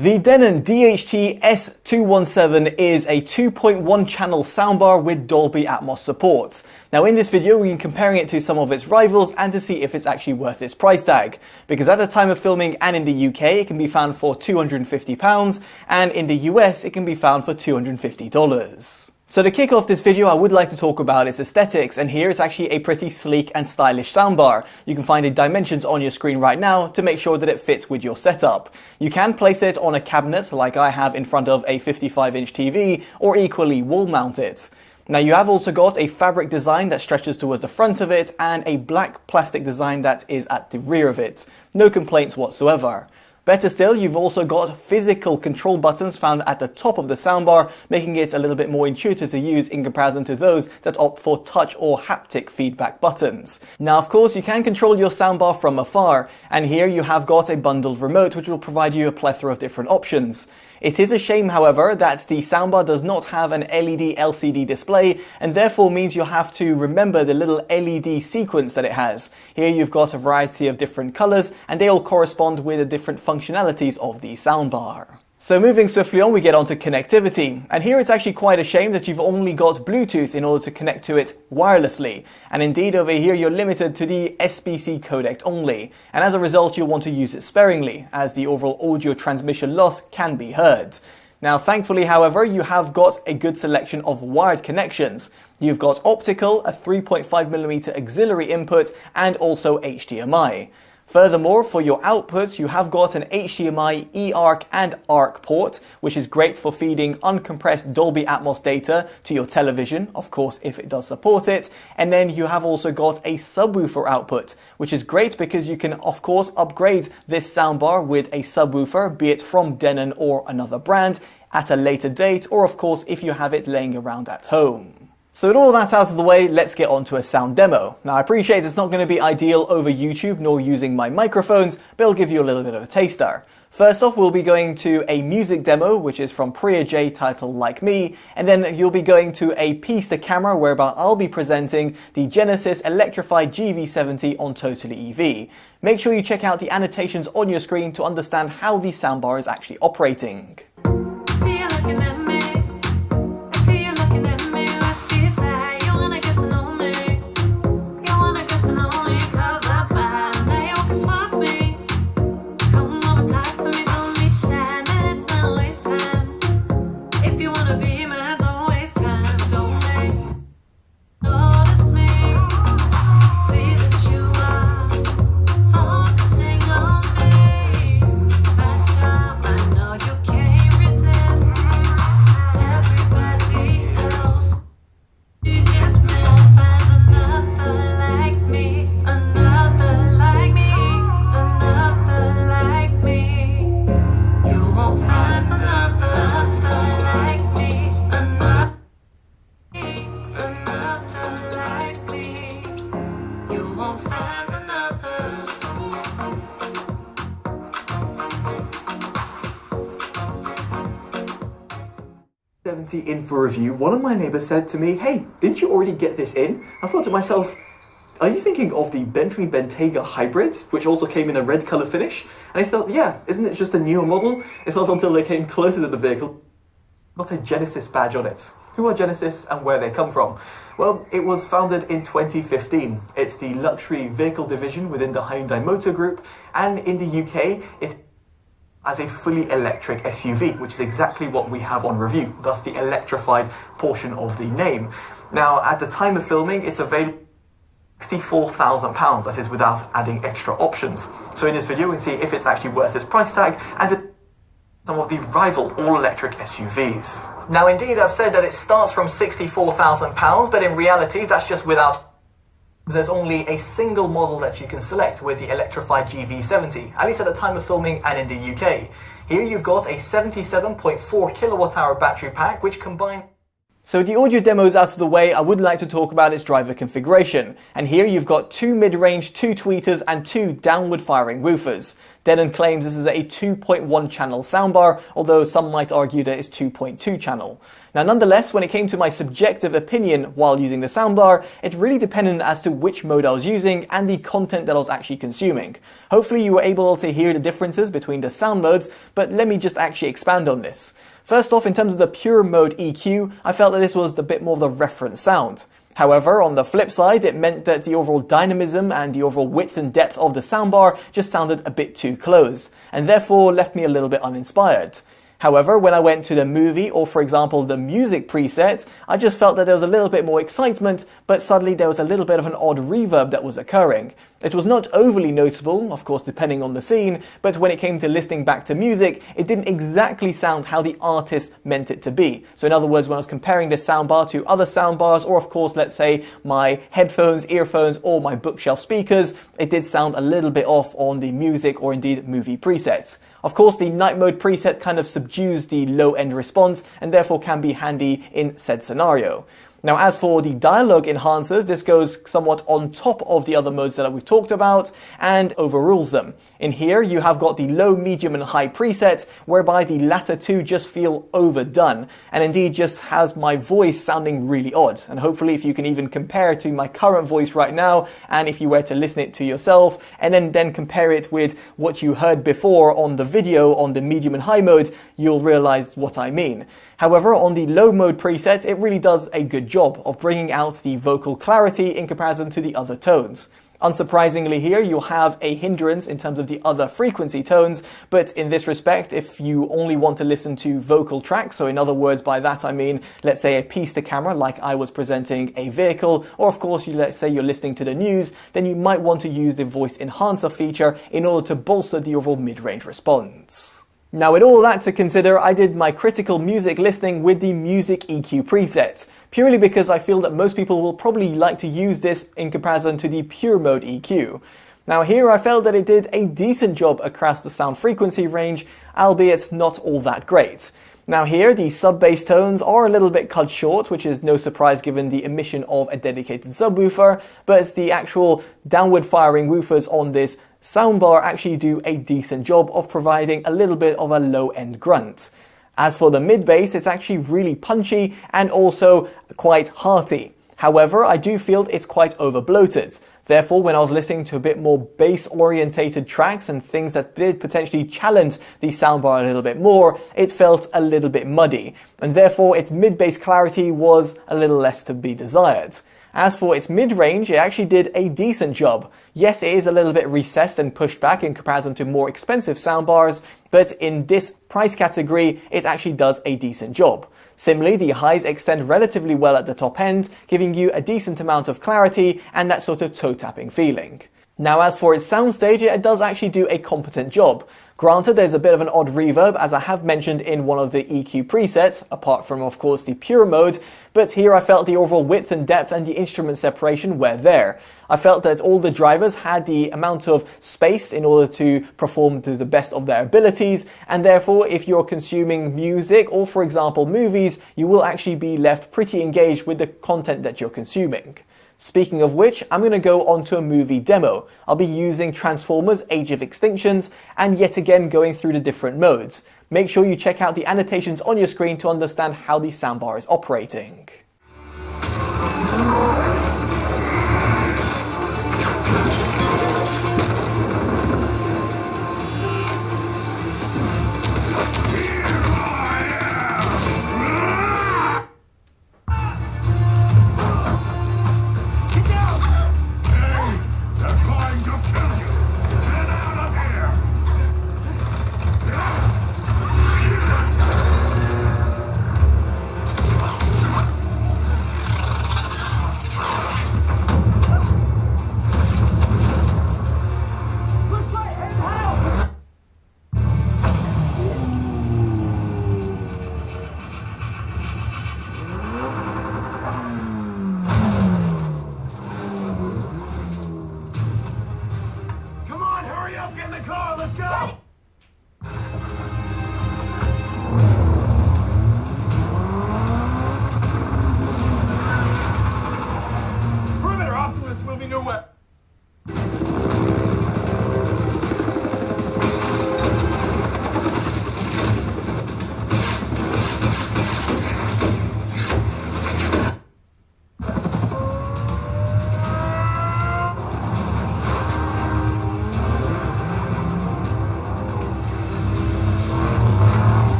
The Denon DHT-S217 is a 2.1 channel soundbar with Dolby Atmos support. Now in this video we're comparing it to some of its rivals and to see if it's actually worth its price tag. Because at the time of filming and in the UK it can be found for £250 and in the US it can be found for $250. So to kick off this video, I would like to talk about its aesthetics, and here it's actually a pretty sleek and stylish soundbar. You can find the dimensions on your screen right now to make sure that it fits with your setup. You can place it on a cabinet like I have in front of a 55-inch TV, or equally wall mount it. Now you have also got a fabric design that stretches towards the front of it and a black plastic design that is at the rear of it. No complaints whatsoever. Better still, you've also got physical control buttons found at the top of the soundbar, making it a little bit more intuitive to use in comparison to those that opt for touch or haptic feedback buttons. Now of course you can control your soundbar from afar, and here you have got a bundled remote which will provide you a plethora of different options. It is a shame, however, that the soundbar does not have an LED LCD display, and therefore means you'll have to remember the little LED sequence that it has. Here you've got a variety of different colors, and they all correspond with the different functionalities of the soundbar. So moving swiftly on, we get onto connectivity, and here it's actually quite a shame that you've only got Bluetooth in order to connect to it wirelessly, and indeed over here you're limited to the SBC codec only, and as a result you'll want to use it sparingly, as the overall audio transmission loss can be heard. Now thankfully, however, you have got a good selection of wired connections. You've got optical, a 3.5mm auxiliary input, and also HDMI. Furthermore, for your outputs, you have got an HDMI, eARC and ARC port, which is great for feeding uncompressed Dolby Atmos data to your television, of course if it does support it. And then you have also got a subwoofer output, which is great because you can of course upgrade this soundbar with a subwoofer, be it from Denon or another brand, at a later date, or of course if you have it laying around at home. So with all that out of the way, let's get on to a sound demo. Now I appreciate it's not going to be ideal over YouTube nor using my microphones, but it'll give you a little bit of a taster. First off, we'll be going to a music demo, which is from Priya J, titled Like Me, and then you'll be going to a piece to camera whereby I'll be presenting the Genesis electrified GV70 on Totally EV. Make sure you check out the annotations on your screen to understand how the soundbar is actually operating. In for review, one of my neighbours said to me, "Hey, didn't you already get this in?" I thought to myself, are you thinking of the Bentley Bentayga Hybrid, which also came in a red colour finish? And I thought, yeah, isn't it just a newer model? It's not until they came closer to the vehicle, got a Genesis badge on it. Who are Genesis and where they come from? Well, it was founded in 2015. It's the luxury vehicle division within the Hyundai Motor Group, and in the UK, it's as a fully electric SUV, which is exactly what we have on review, thus the electrified portion of the name. Now, at the time of filming, it's available £64,000, that is without adding extra options. So in this video, we can see if it's actually worth this price tag and some of the rival all-electric SUVs. Now, indeed, I've said that it starts from £64,000, but in reality, that's just without. There's only a single model that you can select with the electrified GV70, at least at the time of filming and in the UK. Here you've got a 77.4 kilowatt-hour battery pack, which combines. So with the audio demos out of the way, I would like to talk about its driver configuration. And here you've got two mid-range, two tweeters and two downward firing woofers. Denon claims this is a 2.1 channel soundbar, although some might argue that it's 2.2 channel. Now nonetheless, when it came to my subjective opinion while using the soundbar, it really depended as to which mode I was using and the content that I was actually consuming. Hopefully you were able to hear the differences between the sound modes, but let me just actually expand on this. First off, in terms of the pure mode EQ, I felt that this was a bit more of the reference sound. However, on the flip side, it meant that the overall dynamism and the overall width and depth of the soundbar just sounded a bit too close, and therefore left me a little bit uninspired. However, when I went to the movie or, for example, the music preset, I just felt that there was a little bit more excitement, but suddenly there was a little bit of an odd reverb that was occurring. It was not overly noticeable, of course depending on the scene, but when it came to listening back to music, it didn't exactly sound how the artist meant it to be. So in other words, when I was comparing this soundbar to other soundbars, or of course, let's say my headphones, earphones, or my bookshelf speakers, it did sound a little bit off on the music or indeed movie presets. Of course, the night mode preset kind of subdues the low-end response and therefore can be handy in said scenario. Now, as for the dialogue enhancers, this goes somewhat on top of the other modes that we've talked about and overrules them. In here, you have got the low, medium and high preset, whereby the latter two just feel overdone and indeed just has my voice sounding really odd. And hopefully if you can even compare it to my current voice right now, and if you were to listen it to yourself and then compare it with what you heard before on the video on the medium and high mode, you'll realize what I mean. However, on the low mode preset, it really does a good job of bringing out the vocal clarity in comparison to the other tones. Unsurprisingly here, you'll have a hindrance in terms of the other frequency tones, but in this respect, if you only want to listen to vocal tracks, so in other words by that I mean, let's say a piece to camera like I was presenting a vehicle, or of course let's say you're listening to the news, then you might want to use the voice enhancer feature in order to bolster the overall mid-range response. Now with all that to consider, I did my critical music listening with the music EQ preset, purely because I feel that most people will probably like to use this in comparison to the pure mode EQ. Now here I felt that it did a decent job across the sound frequency range, albeit not all that great. Now here, the sub-bass tones are a little bit cut short, which is no surprise given the omission of a dedicated subwoofer, but the actual downward firing woofers on this soundbar actually do a decent job of providing a little bit of a low-end grunt. As for the mid-bass, it's actually really punchy and also quite hearty. However, I do feel it's quite over-bloated. Therefore, when I was listening to a bit more bass-orientated tracks and things that did potentially challenge the soundbar a little bit more, it felt a little bit muddy, and therefore its mid-bass clarity was a little less to be desired. As for its mid-range, it actually did a decent job. Yes, it is a little bit recessed and pushed back in comparison to more expensive soundbars, but in this price category, it actually does a decent job. Similarly, the highs extend relatively well at the top end, giving you a decent amount of clarity and that sort of toe-tapping feeling. Now as for its soundstage, it does actually do a competent job. Granted, there's a bit of an odd reverb, as I have mentioned in one of the EQ presets, apart from of course the pure mode, but here I felt the overall width and depth and the instrument separation were there. I felt that all the drivers had the amount of space in order to perform to the best of their abilities, and therefore if you're consuming music or for example movies, you will actually be left pretty engaged with the content that you're consuming. Speaking of which, I'm going to go on to a movie demo. I'll be using Transformers Age of Extinctions and yet again going through the different modes. Make sure you check out the annotations on your screen to understand how the soundbar is operating.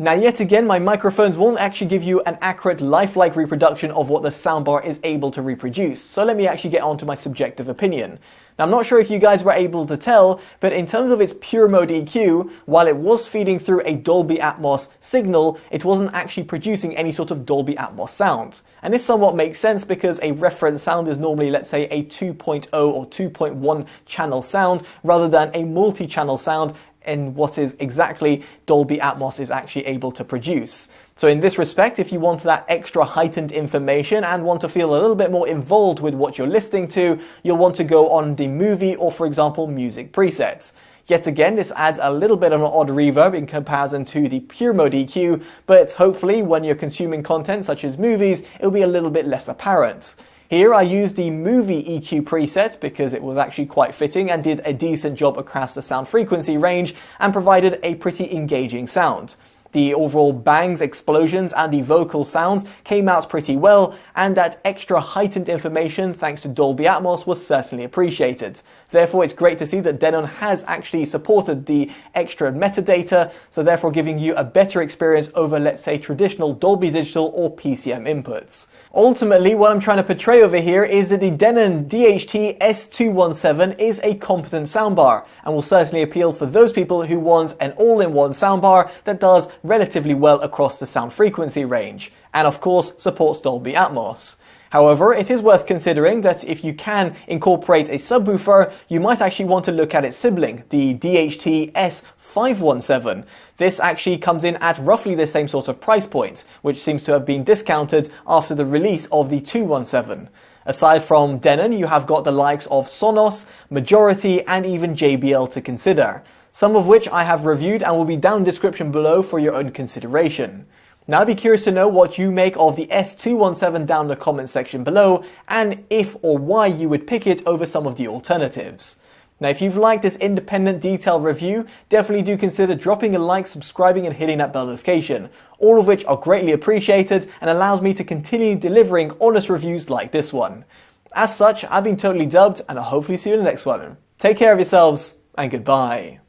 Now yet again, my microphones won't actually give you an accurate lifelike reproduction of what the soundbar is able to reproduce, so let me actually get on to my subjective opinion. Now I'm not sure if you guys were able to tell, but in terms of its pure mode EQ, while it was feeding through a Dolby Atmos signal, it wasn't actually producing any sort of Dolby Atmos sound. And this somewhat makes sense because a reference sound is normally, let's say, a 2.0 or 2.1 channel sound rather than a multi-channel sound in what is exactly Dolby Atmos is actually able to produce. So in this respect, if you want that extra heightened information and want to feel a little bit more involved with what you're listening to, you'll want to go on the movie or, for example, music presets. Yet again, this adds a little bit of an odd reverb in comparison to the pure mode EQ, but hopefully when you're consuming content such as movies, it'll be a little bit less apparent. Here I used the movie EQ preset because it was actually quite fitting and did a decent job across the sound frequency range and provided a pretty engaging sound. The overall bangs, explosions and the vocal sounds came out pretty well, and that extra heightened information thanks to Dolby Atmos was certainly appreciated. Therefore it's great to see that Denon has actually supported the extra metadata, so therefore giving you a better experience over, let's say, traditional Dolby Digital or PCM inputs. Ultimately, what I'm trying to portray over here is that the Denon DHT-S217 is a competent soundbar and will certainly appeal for those people who want an all-in-one soundbar that does relatively well across the sound frequency range, and of course supports Dolby Atmos. However, it is worth considering that if you can incorporate a subwoofer, you might actually want to look at its sibling, the DHT-S517. This actually comes in at roughly the same sort of price point, which seems to have been discounted after the release of the 217. Aside from Denon, you have got the likes of Sonos, Majority and even JBL to consider, some of which I have reviewed and will be down in the description below for your own consideration. Now I'd be curious to know what you make of the S217 down in the comment section below, and if or why you would pick it over some of the alternatives. Now if you've liked this independent detailed review, definitely do consider dropping a like, subscribing and hitting that bell notification, all of which are greatly appreciated and allows me to continue delivering honest reviews like this one. As such, I've been Totally Dubbed and I'll hopefully see you in the next one. Take care of yourselves and goodbye.